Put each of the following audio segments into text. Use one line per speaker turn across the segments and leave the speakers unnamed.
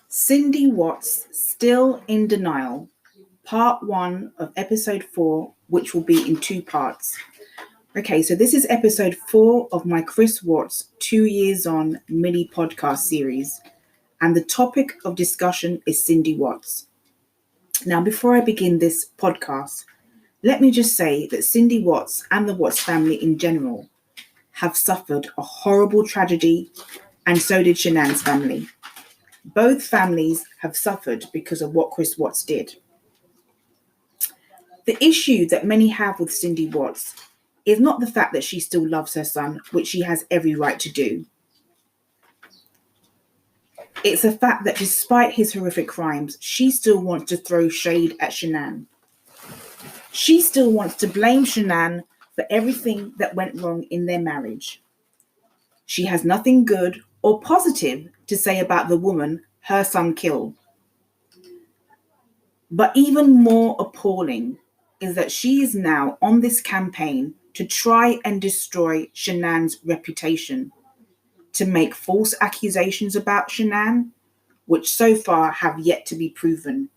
Cindy Watts, Still in Denial, part 1 of episode 4, which will be in 2 parts. Okay, so this is episode 4 of my Chris Watts 2 Years On mini podcast series, and the topic of discussion is Cindy Watts. Now, before I begin this podcast, let me just say that Cindy Watts and the Watts family in general have suffered a horrible tragedy, and so did Shanann's family. Both families have suffered because of what Chris Watts did. The issue that many have with Cindy Watts is not the fact that she still loves her son, which she has every right to do. It's the fact that despite his horrific crimes, she still wants to throw shade at Shanann. She still wants to blame Shanann for everything that went wrong in their marriage. She has nothing good or positive to say about the woman her son killed. But even more appalling is that she is now on this campaign to try and destroy Shanann's reputation, to make false accusations about Shanann, which so far have yet to be proven.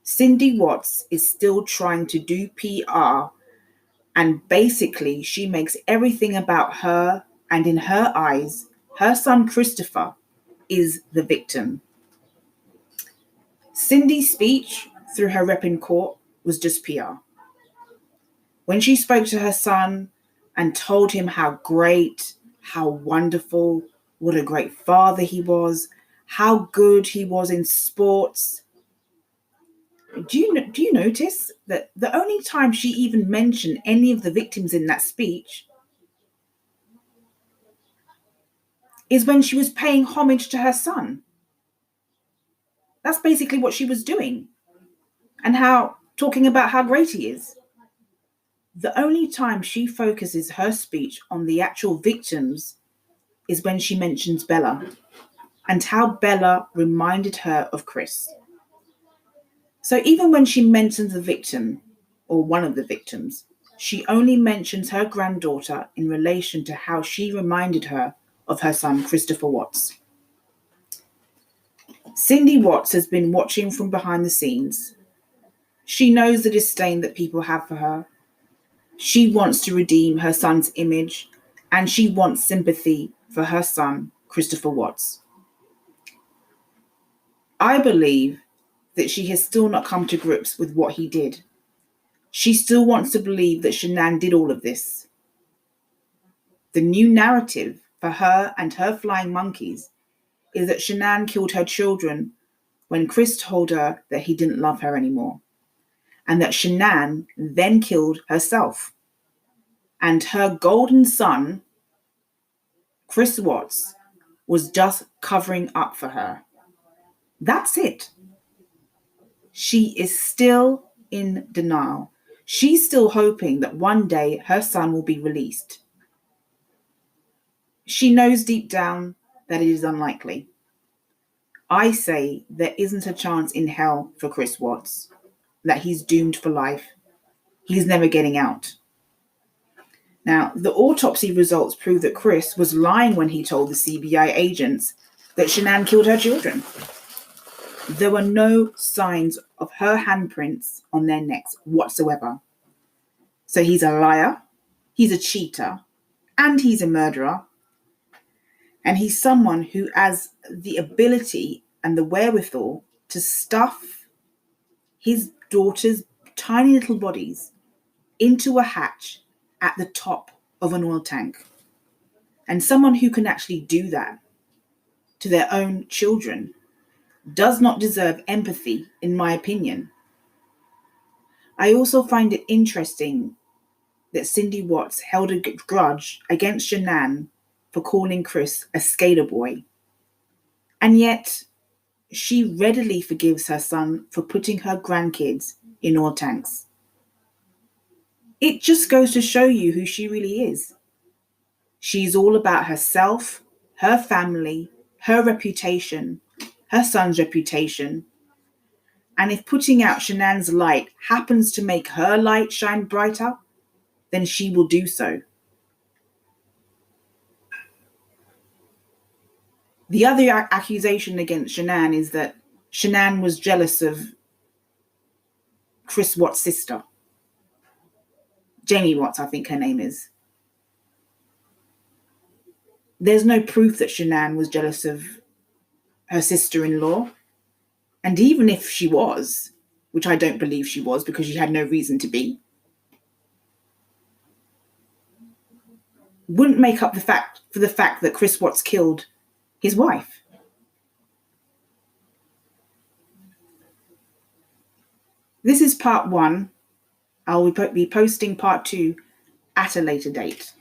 Cindy Watts is still trying to do PR, and basically she makes everything about her, and in her eyes, her son Christopher is the victim. Cindy's speech through her rep in court was just PR. When she spoke to her son and told him how great, how wonderful, what a great father he was, how good he was in sports, do you notice that the only time she even mentioned any of the victims in that speech is when she was paying homage to her son? That's basically what she was doing, and talking about how great he is. The only time she focuses her speech on the actual victims is when she mentions Bella and how Bella reminded her of Chris. So even when she mentions the victim, or one of the victims, she only mentions her granddaughter in relation to how she reminded her of her son, Christopher Watts. Cindy Watts has been watching from behind the scenes. She knows the disdain that people have for her. She wants to redeem her son's image, and she wants sympathy for her son, Christopher Watts. I believe that she has still not come to grips with what he did. She still wants to believe that Shanann did all of this. The new narrative for her and her flying monkeys is that Shanann killed her children when Chris told her that he didn't love her anymore, and that Shanann then killed herself. And her golden son, Chris Watts, was just covering up for her. That's it. She is still in denial. She's still hoping that one day her son will be released. She knows deep down that it is unlikely. I say there isn't a chance in hell for Chris Watts, that he's doomed for life. He's never getting out. Now, the autopsy results prove that Chris was lying when he told the CBI agents that Shanann killed her children. There were no signs of her handprints on their necks whatsoever. So he's a liar, he's a cheater, and he's a murderer. And he's someone who has the ability and the wherewithal to stuff his daughter's tiny little bodies into a hatch at the top of an oil tank. And someone who can actually do that to their own children does not deserve empathy, in my opinion. I also find it interesting that Cindy Watts held a grudge against Shanann for calling Chris a skater boy. And yet, she readily forgives her son for putting her grandkids in oil tanks. It just goes to show you who she really is. She's all about herself, her family, her reputation, her son's reputation. And if putting out Shanann's light happens to make her light shine brighter, then she will do so. The other accusation against Shanann is that Shanann was jealous of Chris Watts' sister. Jamie Watts, I think her name is. There's no proof that Shanann was jealous of her sister-in-law. And even if she was, which I don't believe she was because she had no reason to be, wouldn't make up for the fact that Chris Watts killed his wife. This is part one. I will be posting part two at a later date.